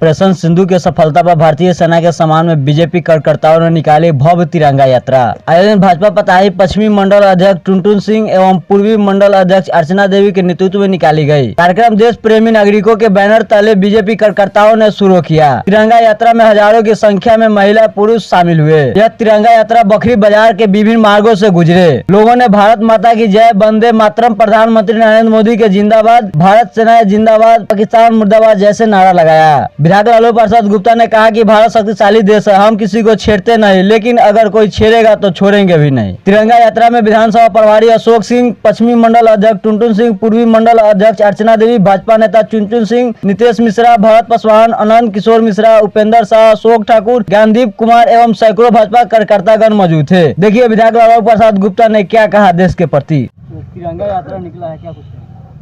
Operation Sindhu की सफलता पर भारतीय सेना के सम्मान में बीजेपी कार्यकर्ताओं ने निकाली भव्य तिरंगा यात्रा। आयोजन भाजपा प्रत्याशी पश्चिमी मंडल अध्यक्ष टुनटुन सिंह एवं पूर्वी मंडल अध्यक्ष अर्चना देवी के नेतृत्व में निकाली गई। कार्यक्रम देश प्रेमी नागरिकों के बैनर तले बीजेपी कार्यकर्ताओं ने शुरू किया। तिरंगा यात्रा में हजारों की संख्या में महिला पुरुष शामिल हुए। यह तिरंगा यात्रा बखरी बाजार के विभिन्न मार्गों से गुजरे। लोगों ने भारत माता की जय, वंदे मातरम, प्रधानमंत्री नरेंद्र मोदी के जिंदाबाद, भारत सेना जिंदाबाद, पाकिस्तान मुर्दाबाद जैसे नारा लगाया। विधायक लालू प्रसाद गुप्ता ने कहा कि भारत शक्तिशाली देश है, हम किसी को छेड़ते नहीं, लेकिन अगर कोई छेड़ेगा तो छोड़ेंगे भी नहीं। तिरंगा यात्रा में विधानसभा प्रभारी अशोक सिंह, पश्चिमी मंडल अध्यक्ष टुनटुन सिंह, पूर्वी मंडल अध्यक्ष अर्चना देवी, भाजपा नेता चुनचुन सिंह, नितेश मिश्रा, भरत पासवान, अनंत किशोर मिश्रा, उपेंद्र शाह, अशोक ठाकुर, ज्ञानदीप कुमार एवं सैकड़ों भाजपा कार्यकर्तागण मौजूद थे। देखिए विधायक लालू प्रसाद गुप्ता ने क्या कहा देश के प्रति। तिरंगा यात्रा निकला है, क्या कुछ?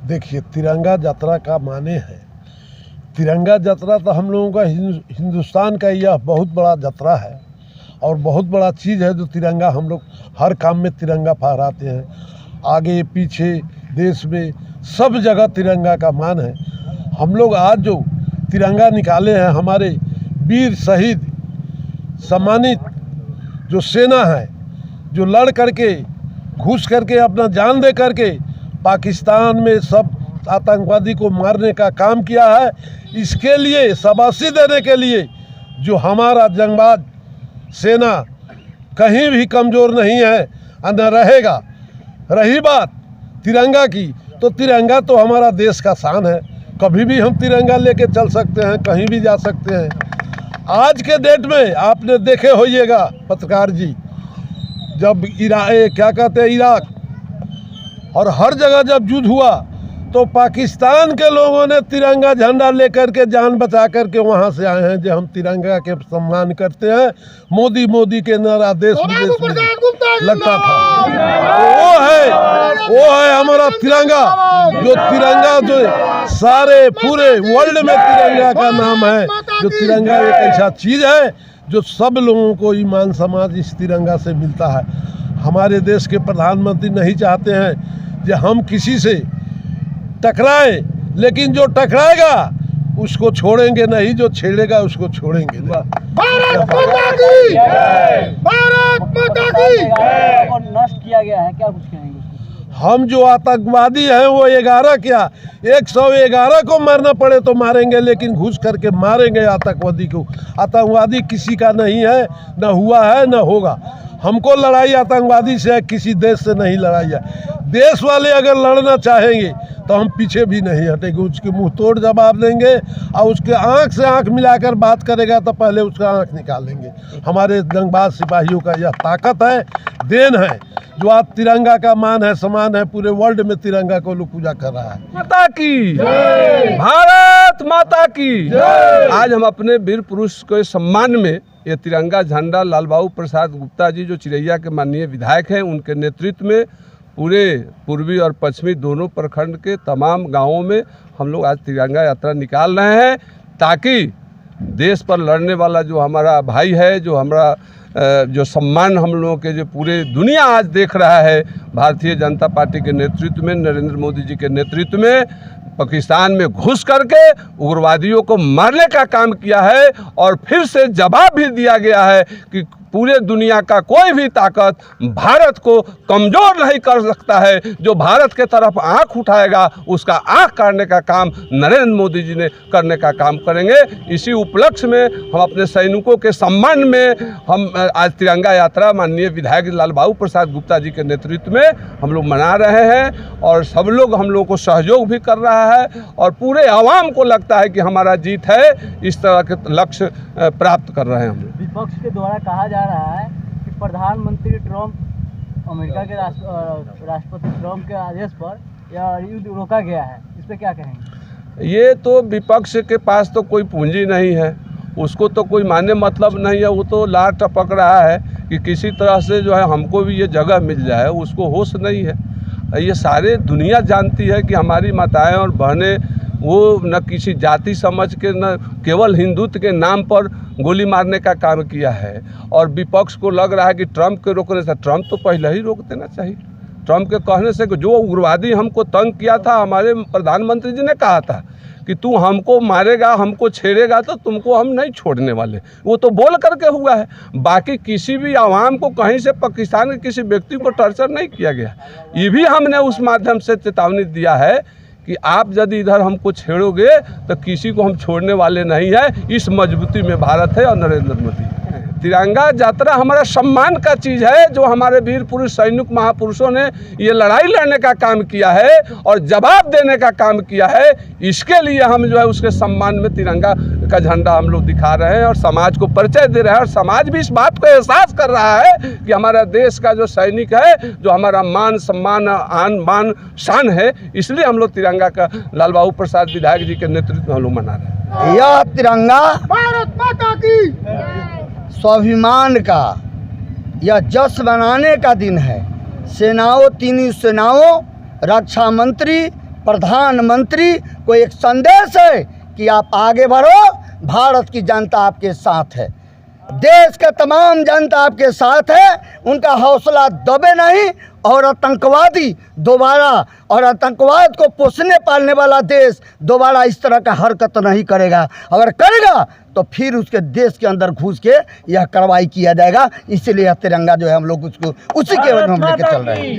देखिए, तिरंगा यात्रा का माने है, तिरंगा यात्रा तो हम लोगों का हिंदुस्तान का यह बहुत बड़ा यात्रा है और बहुत बड़ा चीज़ है जो तिरंगा हम लोग हर काम में तिरंगा फहराते हैं। आगे पीछे देश में सब जगह तिरंगा का मान है। हम लोग आज जो तिरंगा निकाले हैं, हमारे वीर शहीद सम्मानित जो सेना है, जो लड़ करके घुस करके अपना जान दे करके पाकिस्तान में सब आतंकवादी को मारने का काम किया है, इसके लिए शाबाशी देने के लिए जो हमारा जंगबाज सेना कहीं भी कमज़ोर नहीं है न रहेगा। रही बात तिरंगा की, तो तिरंगा तो हमारा देश का शान है। कभी भी हम तिरंगा लेके चल सकते हैं, कहीं भी जा सकते हैं। आज के डेट में आपने देखे होइएगा पत्रकार जी, जब इराक और हर जगह जब युद्ध हुआ तो पाकिस्तान के लोगों ने तिरंगा झंडा लेकर के जान बचा करके वहाँ से आए हैं जो हम तिरंगा के सम्मान करते हैं। मोदी मोदी के नारा देश विदेश में लगता था। तो वो है हमारा तिरंगा, जो सारे पूरे वर्ल्ड में तिरंगा का नाम है। जो तिरंगा एक ऐसा चीज़ है जो सब लोगों को ईमान समाज इस तिरंगा से मिलता है। हमारे देश के प्रधानमंत्री नहीं चाहते हैं कि हम किसी से टकराए, लेकिन जो टकराएगा उसको छोड़ेंगे नहीं, जो छेड़ेगा उसको छोड़ेंगे। भारत माता की जय, भारत माता की जय। और नष्ट किया गया है, क्या कुछ कहेंगे? हम जो आतंकवादी हैं वो 11 क्या 111 को मारना पड़े तो मारेंगे, लेकिन घुस करके मारेंगे आतंकवादी को। आतंकवादी किसी का नहीं है, न हुआ है न होगा। हमको लड़ाई आतंकवादी से है, किसी देश से नहीं लड़ाई है। देश वाले अगर लड़ना चाहेंगे तो हम पीछे भी नहीं हटेंगे, उसके मुंह तोड़ जवाब देंगे और उसके आंख से आंख मिलाकर बात करेगा तो पहले उसका आंख निकालेंगे। हमारे जंगबाज सिपाहियों का यह ताकत है, देन है, जो आज तिरंगा का मान है, समान है। पूरे वर्ल्ड में तिरंगा को लोग पूजा कर रहा है। माता की जय, भारत माता की जय। आज हम अपने वीर पुरुष के सम्मान में ये तिरंगा झंडा लालबाबू प्रसाद गुप्ता जी जो चिरैया के माननीय विधायक हैं, उनके नेतृत्व में पूरे पूर्वी और पश्चिमी दोनों प्रखंड के तमाम गांवों में हम लोग आज तिरंगा यात्रा निकाल रहे हैं, ताकि देश पर लड़ने वाला जो हमारा भाई है, जो हमारा जो सम्मान हम लोगों के जो पूरे दुनिया आज देख रहा है, भारतीय जनता पार्टी के नेतृत्व में, नरेंद्र मोदी जी के नेतृत्व में पाकिस्तान में घुस करके उग्रवादियों को मारने का काम किया है। और फिर से जवाब भी दिया गया है कि पूरे दुनिया का कोई भी ताकत भारत को कमज़ोर नहीं कर सकता है। जो भारत के तरफ आंख उठाएगा उसका आंख काटने का काम नरेंद्र मोदी जी ने करने का काम करेंगे। इसी उपलक्ष्य में हम अपने सैनिकों के सम्मान में हम आज तिरंगा यात्रा माननीय विधायक लालबाबू प्रसाद गुप्ता जी के नेतृत्व में हम लोग मना रहे हैं और सब लोग हम लोग को सहयोग भी कर रहा है और पूरे आवाम को लगता है कि हमारा जीत है। इस तरह के लक्ष्य प्राप्त कर रहे हैं हम। विपक्ष के द्वारा कहा जा रहा है कि प्रधानमंत्री ट्रंप, अमेरिका के राष्ट्रपति ट्रंप के आदेश पर यह युद्ध रोका गया है, इस पर क्या कहेंगे? ये तो विपक्ष के पास तो कोई पूंजी नहीं है, उसको तो कोई माने मतलब नहीं है। वो तो लार टपक रहा है कि किसी तरह से जो है हमको भी ये जगह मिल जाए, उसको होश नहीं है। ये सारे दुनिया जानती है कि हमारी माताएं और बहनें वो न किसी जाति समझ के, न केवल हिंदुत्व के नाम पर गोली मारने का काम किया है। और विपक्ष को लग रहा है कि ट्रंप के रोकने से, ट्रंप तो पहले ही रोक देना चाहिए। ट्रंप के कहने से जो उग्रवादी हमको तंग किया था, हमारे प्रधानमंत्री जी ने कहा था कि तू हमको मारेगा, हमको छेड़ेगा तो तुमको हम नहीं छोड़ने वाले। वो तो बोल करके हुआ है, बाकी किसी भी आवाम को कहीं से पाकिस्तान के किसी व्यक्ति को टॉर्चर नहीं किया गया। ये भी हमने उस माध्यम से चेतावनी दिया है कि आप यदि इधर हमको छेड़ोगे तो किसी को हम छोड़ने वाले नहीं है। इस मजबूती में भारत है और नरेंद्र मोदी। तिरंगा यात्रा हमारा सम्मान का चीज़ है, जो हमारे वीर पुरुष सैनिक महापुरुषों ने ये लड़ाई लड़ने का काम किया है और जवाब देने का काम किया है। इसके लिए हम जो है उसके सम्मान में तिरंगा का झंडा हम लोग दिखा रहे हैं और समाज को परिचय दे रहे हैं, और समाज भी इस बात को एहसास कर रहा है कि हमारा देश का जो सैनिक है, जो हमारा मान सम्मान आन बान शान है, इसलिए हम लोग तिरंगा का लाल बहादुर प्रसाद विधायक जी के नेतृत्व में हम लोग मना रहे हैं। यह तिरंगा भारत माता की स्वाभिमान का या जश्न मनाने का दिन है। सेनाओं, तीनों सेनाओं, रक्षा मंत्री, प्रधानमंत्री को एक संदेश है कि आप आगे बढ़ो, भारत की जनता आपके साथ है, देश का तमाम जनता आपके साथ है, उनका हौसला दबे नहीं, और आतंकवादी दोबारा, और आतंकवाद को पोषने पालने वाला देश दोबारा इस तरह का हरकत नहीं करेगा। अगर करेगा तो फिर उसके देश के अंदर घुस के यह कार्रवाई किया जाएगा। इसीलिए यह तिरंगा जो है हम लोग उसको उसी के वजह हम लेके चल रहे हैं।